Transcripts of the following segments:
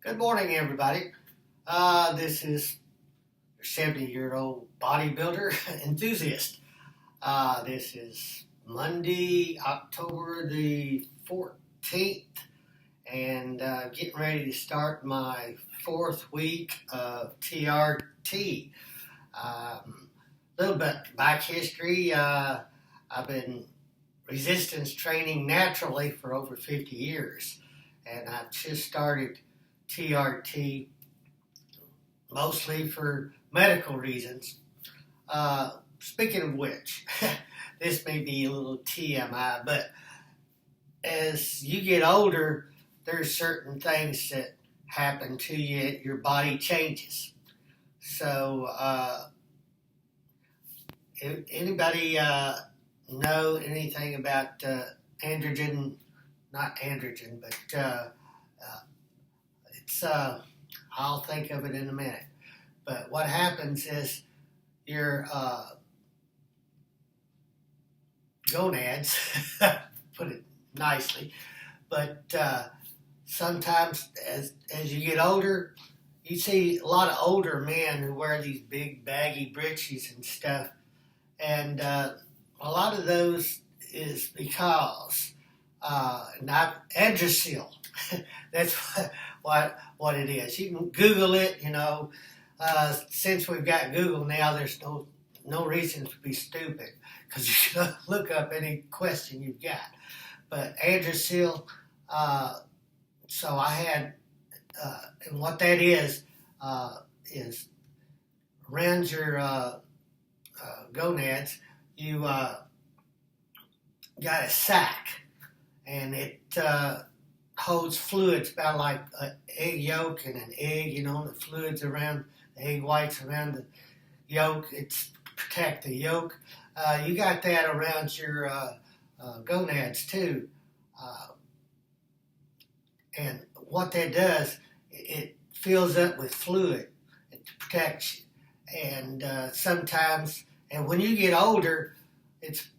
Good morning, everybody. This is your 70-year-old bodybuilder enthusiast. This is Monday, October the 14th, and getting ready to start my fourth week of TRT. A little bit back history. I've been resistance training naturally for over 50 years, and I've just started TRT mostly for medical reasons. Speaking of which, this may be a little TMI, but as you get older, there's certain things that happen to you, your body changes. So, anybody know anything about androgen? Not androgen, but it's I'll think of it in a minute. But what happens is your gonads, put it nicely, but sometimes as you get older, you see a lot of older men who wear these big baggy breeches and stuff, and a lot of those is because not Androsil. That's what it is. You can Google it. Since we've got Google now, there's no reason to be stupid because you can look up any question you've got. But Androsil, so I had, and what that is around your gonads, you got a sac, and it holds fluids about like an egg yolk and an egg, the fluids around the egg whites around the yolk. It's to protect the yolk. You got that around your gonads too. And what that does, it fills up with fluid to protect you. And sometimes, and when you get older, it's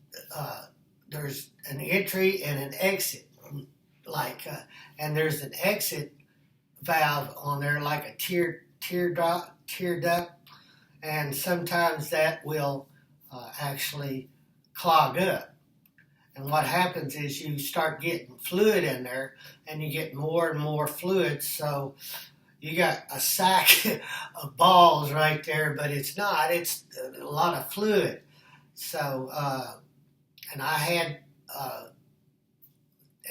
there's an entry and an exit. And there's an exit valve on there, like a tear duct, and sometimes that will actually clog up. And what happens is you start getting fluid in there, and you get more and more fluid. So you got a sack of balls right there, but it's not. It's a lot of fluid. So, and I had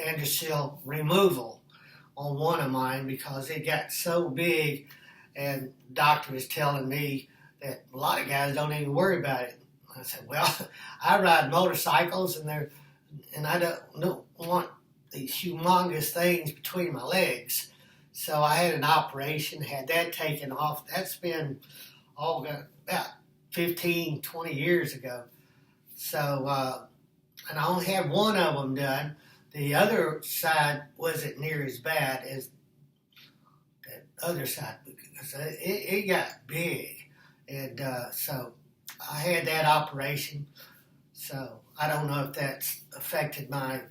Androsil removal on one of mine because it got so big, and the doctor was telling me that a lot of guys don't even worry about it. I said, well, I ride motorcycles, and I don't want these humongous things between my legs. So I had an operation, had that taken off. That's been about 15, 20 years ago. So, and I only had one of them done. The other side wasn't near as bad as that other side because it got big. And so I had that operation. So I don't know if that's affected my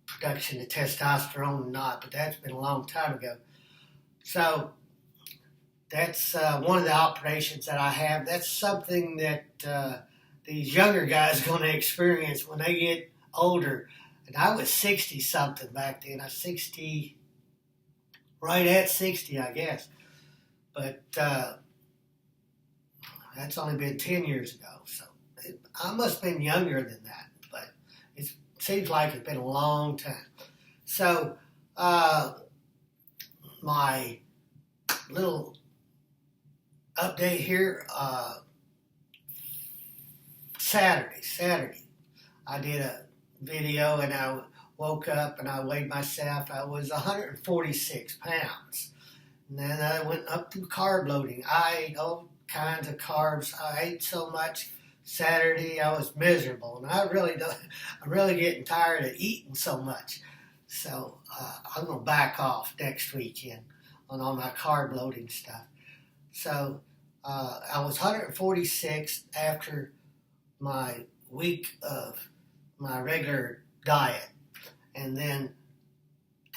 production of testosterone or not, but that's been a long time ago. So that's one of the operations that I have. That's something that these younger guys are going to experience when they get older. And I was 60-something back then. I was 60, right at 60, I guess. But that's only been 10 years ago. So I must have been younger than that. But it seems like it's been a long time. So my little update here, Saturday, I did a video, and I woke up and I weighed myself. I was 146 pounds. And then I went up to carb loading. I ate all kinds of carbs. I ate so much Saturday I was miserable, and I'm really getting tired of eating so much. So I'm gonna back off next weekend on all my carb loading stuff. So I was 146 after my week of my regular diet. And then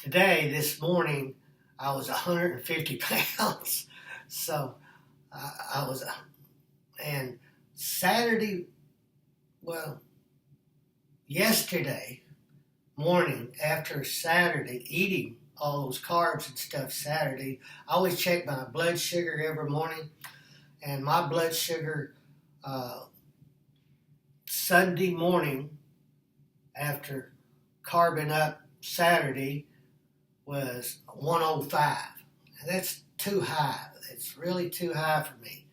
today, this morning, I was 150 pounds. So I was, and Saturday, well, yesterday morning after Saturday, eating all those carbs and stuff Saturday, I always check my blood sugar every morning, and my blood sugar Sunday morning after carbing up Saturday was 105. And that's too high. It's really too high for me.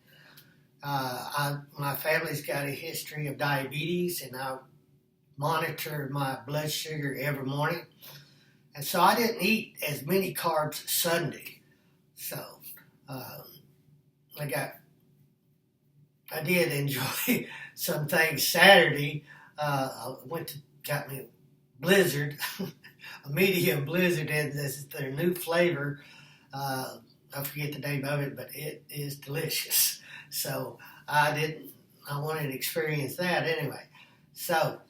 My family's got a history of diabetes, and I monitor my blood sugar every morning. And so I didn't eat as many carbs Sunday. So I did enjoy some things Saturday. I got me a blizzard, a medium blizzard, and this is their new flavor. I forget the name of it, but it is delicious. So I wanted to experience that anyway. So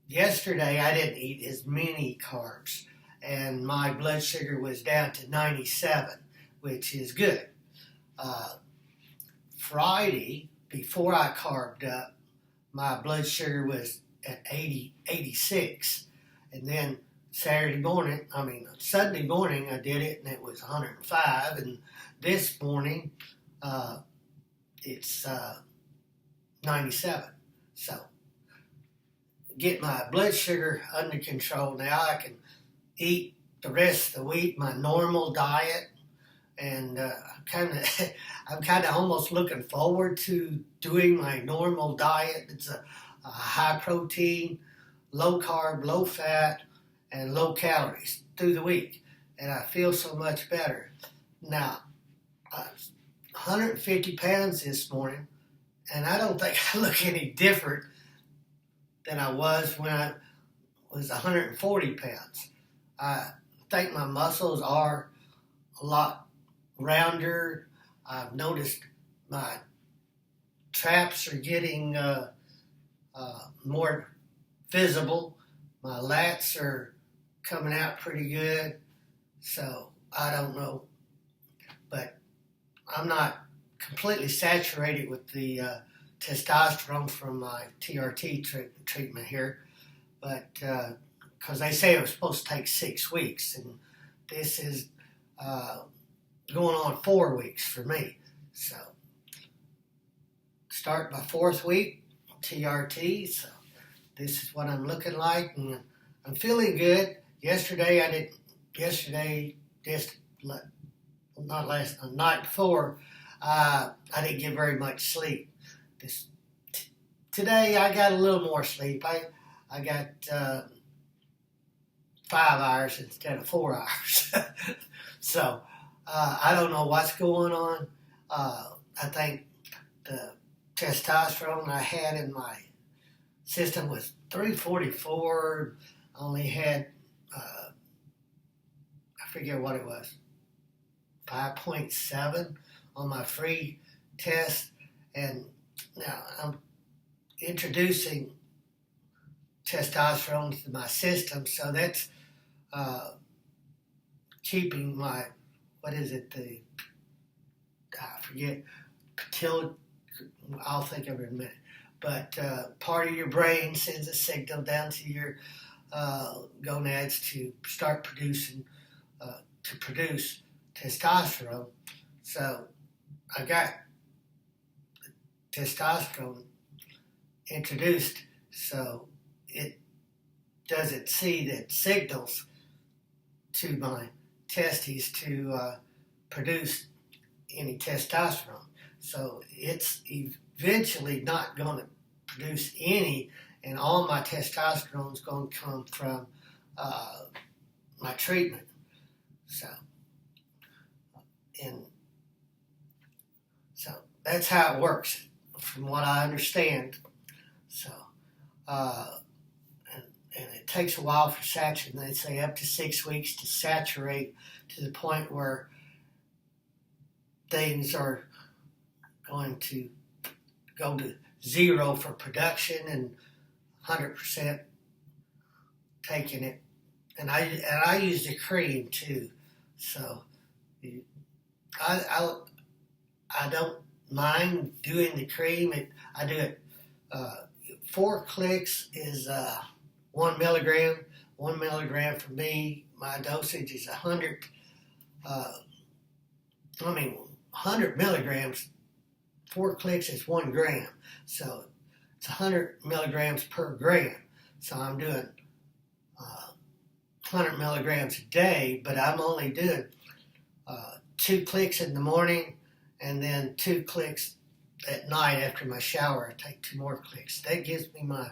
yesterday I didn't eat as many carbs, and my blood sugar was down to 97, which is good. Friday, before I carved up, my blood sugar was at 86. And then Sunday morning, I did it, and it was 105. And this morning, it's 97. So, get my blood sugar under control now. I can eat the rest of the week my normal diet, and I'm kind of almost looking forward to doing my normal diet. It's a high protein, low carb, low fat, and low calories through the week, and I feel so much better. Now, I was 150 pounds this morning, and I don't think I look any different than I was when I was 140 pounds. I think my muscles are a lot rounder. I've noticed my traps are getting more visible. My lats are coming out pretty good. So I don't know, but I'm not completely saturated with the testosterone from my TRT treatment here, but because they say it was supposed to take 6 weeks, and this is going on 4 weeks for me. So start my 4th week, TRT. So this is what I'm looking like, and I'm feeling good. The night before, I didn't get very much sleep. Today I got a little more sleep. I got 5 hours instead of 4 hours. So I don't know what's going on. I think the testosterone I had in my system was 344. I only had, I forget what it was, 5.7 on my free test. And now I'm introducing testosterone to my system, so that's keeping my, I forget, I'll think of it in a minute. But part of your brain sends a signal down to your gonads to start produce testosterone. So I got testosterone introduced, so it doesn't see that signals to my testes to produce any testosterone. So it's eventually not going to produce any, and all my testosterone is going to come from my treatment. So that's how it works, from what I understand. So, and it takes a while for saturation. They say up to 6 weeks to saturate to the point where things are going to go to zero for production and 100% taking it. And I use the cream too. So I don't mind doing the cream. I do it. 4 clicks is 1 milligram. 1 milligram for me. My dosage is 100. 100 milligrams. 4 clicks is 1 gram. So it's 100 milligrams per gram. So I'm doing 100 milligrams a day, but I'm only doing 2 clicks in the morning and then 2 clicks at night after my shower. I take 2 more clicks. That gives me my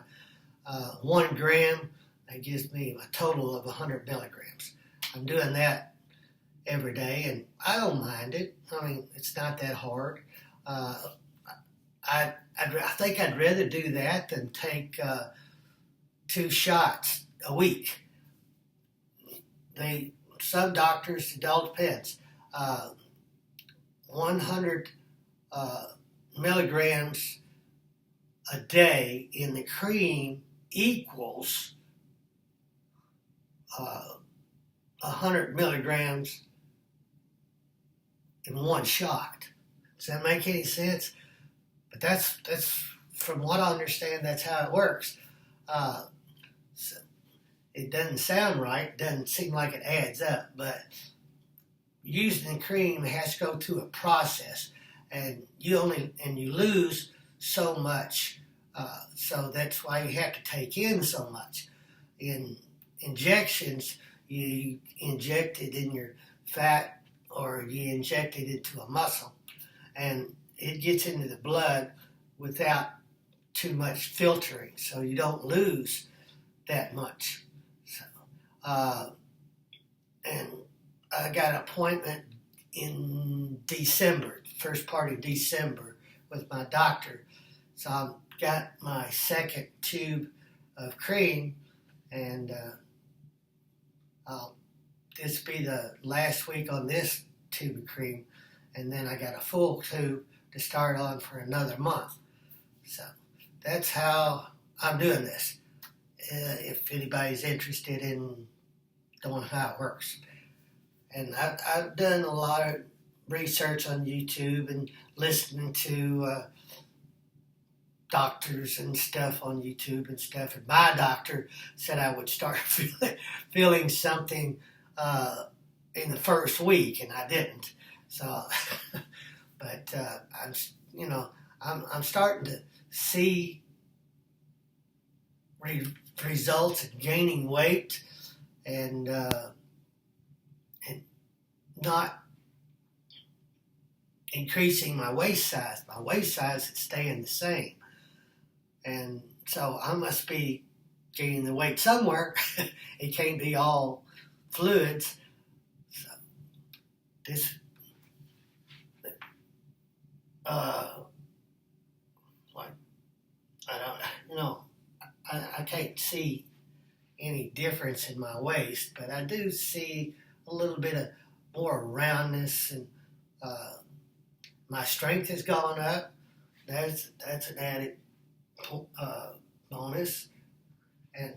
1 gram. That gives me a total of 100 milligrams. I'm doing that every day, and I don't mind it. I mean, it's not that hard. I think I'd rather do that than take 2 shots a week. Some doctors, it all depends. 100 milligrams a day in the cream equals 100 milligrams in 1 shot. Does that make any sense? But that's from what I understand, that's how it works. So it doesn't sound right, doesn't seem like it adds up, but using the cream has to go through a process, and you lose so much, so that's why you have to take in so much. In injections, you inject it in your fat or you inject it into a muscle, and it gets into the blood without too much filtering, so you don't lose that much. So, and I got an appointment in December, first part of December, with my doctor. So I've got my 2nd tube of cream, and this will be the last week on this tube of cream, and then I got a full tube to start on for another month. So that's how I'm doing this. If anybody's interested in knowing how it works. And I've done a lot of research on YouTube and listening to doctors and stuff on YouTube and stuff. And my doctor said I would start feeling something in the first week, and I didn't. So, but I'm starting to see results in gaining weight and not increasing my waist size. My waist size is staying the same. And so I must be gaining the weight somewhere. It can't be all fluids. So this, I can't see any difference in my waist, but I do see a little bit of more roundness, and my strength has gone up. That's an added bonus, and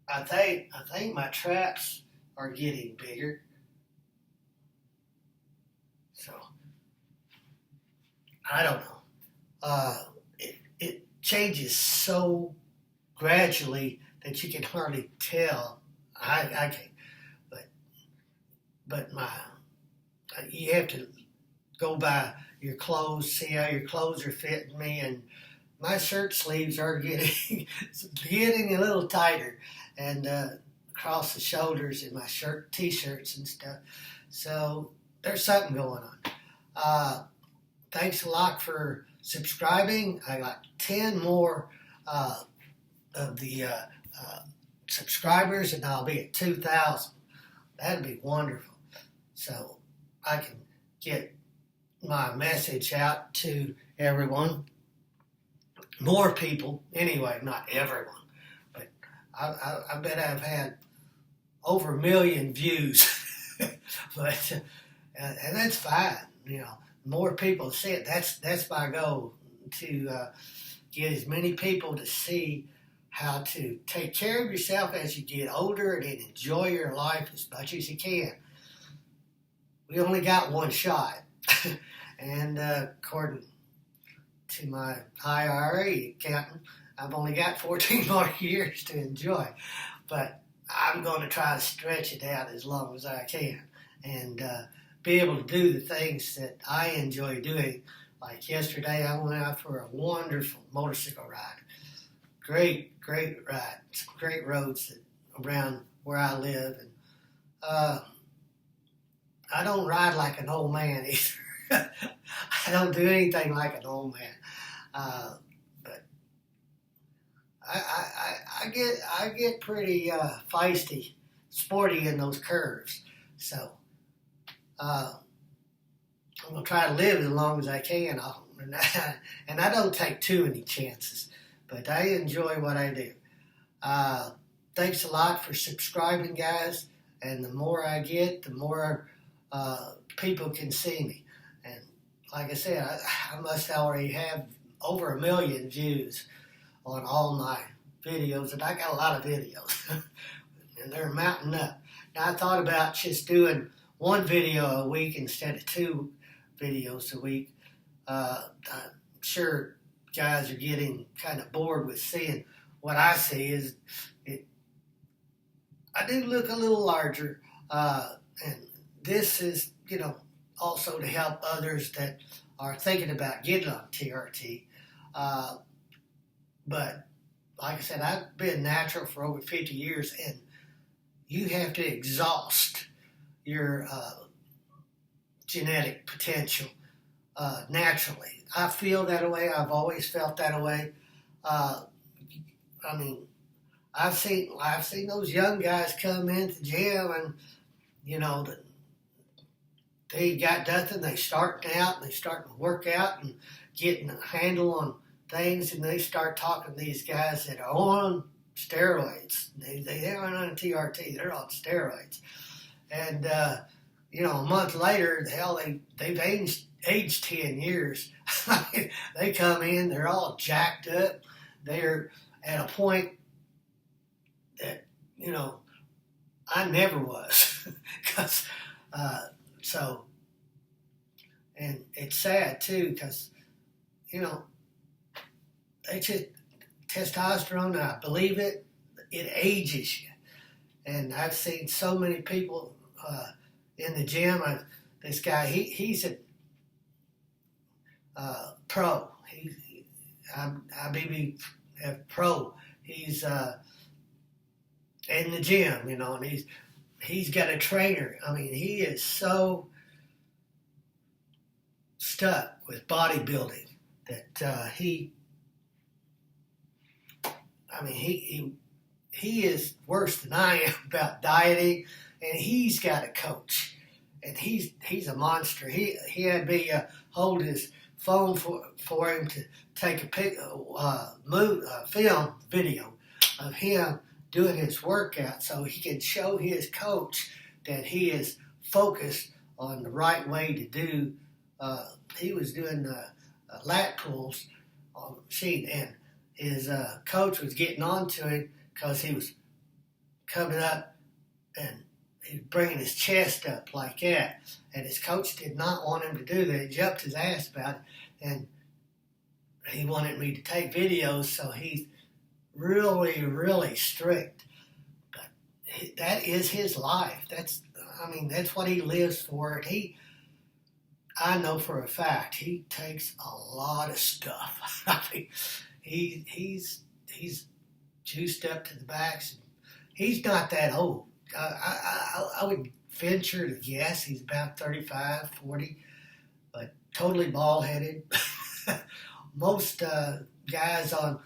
I think my traps are getting bigger. So I don't know. It changes so gradually that you can hardly tell. I can't, but you have to go by your clothes, see how your clothes are fitting me, and my shirt sleeves are getting a little tighter, and across the shoulders in my t-shirts and stuff. So there's something going on. Thanks a lot for subscribing. I got 10 more of the subscribers, and I'll be at 2,000. That'd be wonderful. So I can get my message out to everyone. More people, anyway, not everyone, but I bet I've had over 1 million views. But and that's fine, More people see it. That's my goal, to get as many people to see how to take care of yourself as you get older and enjoy your life as much as you can. We only got one shot. And according to my IRA accountant, I've only got 14 more years to enjoy. But I'm going to try to stretch it out as long as I can and be able to do the things that I enjoy doing. Like yesterday, I went out for a wonderful motorcycle ride. Great ride. Some great roads around where I live. And I don't ride like an old man either. I don't do anything like an old man. But I get pretty feisty, sporty in those curves. So I'm gonna try to live as long as I can, and I don't take too many chances. But I enjoy what I do. Thanks a lot for subscribing, guys. And the more I get, the more people can see me. And like I said, I must already have over 1 million views on all my videos, and I got a lot of videos, and they're mounting up. Now I thought about just doing one video a week instead of 2 videos a week. I'm sure guys are getting kind of bored with seeing what I see. I do look a little larger, and this is, also to help others that are thinking about getting on TRT. But like I said, I've been natural for over 50 years, and you have to exhaust your genetic potential naturally. I feel that way. I've always felt that way. I've seen those young guys come into the gym, and they got nothing. They starting out, and they starting to work out and getting a handle on things, and they start talking to these guys that are on steroids. They aren't on TRT. They're on steroids, and a month later, hell, they've aged 10 years. They come in, they're all jacked up. They're at a point that, I never was. And it's sad too, because, they just, testosterone, I believe it ages you. And I've seen so many people in the gym. This guy, he's a pro. IBB pro. He's in the gym, and he's got a trainer. He is so stuck with bodybuilding that he is worse than I am about dieting, and he's got a coach, and he's a monster. He had me hold his phone for him to take a film video of him doing his workout, so he can show his coach that he is focused on the right way to do. He was doing lat pulls on the machine, and his coach was getting on to him because he was coming up and he was bringing his chest up like that. And his coach did not want him to do that. He jumped his ass about it, and he wanted me to take videos, so he's really, really strict. But that is his life. That's what he lives for. And I know for a fact he takes a lot of stuff. He's juiced up to the backs. He's not that old. I would venture to guess he's about 35, 40, but totally bald-headed. Most guys on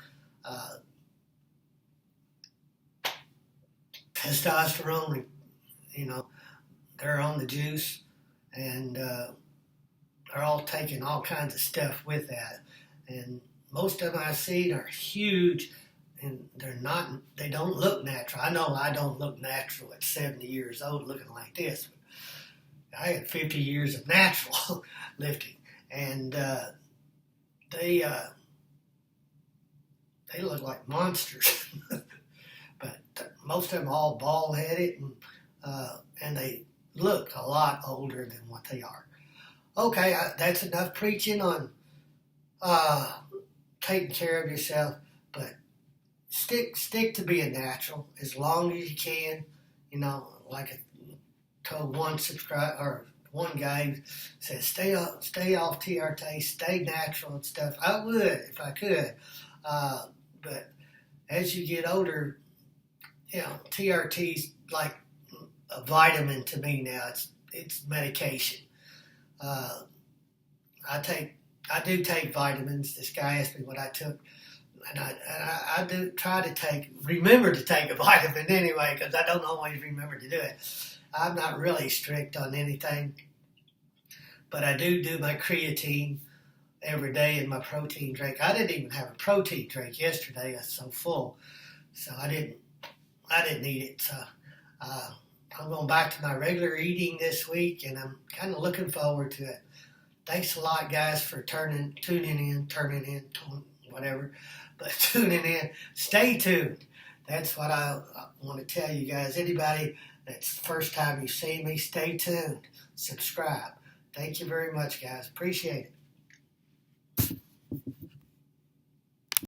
testosterone, they're on the juice, and they're all taking all kinds of stuff with that. And most of them I see are huge, and they don't look natural. I know I don't look natural at 70 years old looking like this. I had 50 years of natural lifting, and they they look like monsters. But most of them all bald headed, and they look a lot older than what they are. Okay, that's enough preaching on taking care of yourself, but stick to being natural as long as you can. You know, like I told one guy said, stay off TRT, stay natural and stuff. I would if I could, but as you get older, TRT's like a vitamin to me now. It's medication. Uh, I do take vitamins. This guy asked me what I took, and I do try to remember to take a vitamin anyway, because I don't always remember to do it. I'm not really strict on anything, but I do my creatine every day in my protein drink. I didn't even have a protein drink yesterday. I was so full, so I didn't eat it. So I'm going back to my regular eating this week, and I'm kind of looking forward to it. Thanks a lot, guys, for tuning in, whatever. But tuning in, stay tuned. That's what I want to tell you guys. Anybody that's the first time you've seen me, stay tuned. Subscribe. Thank you very much, guys. Appreciate it.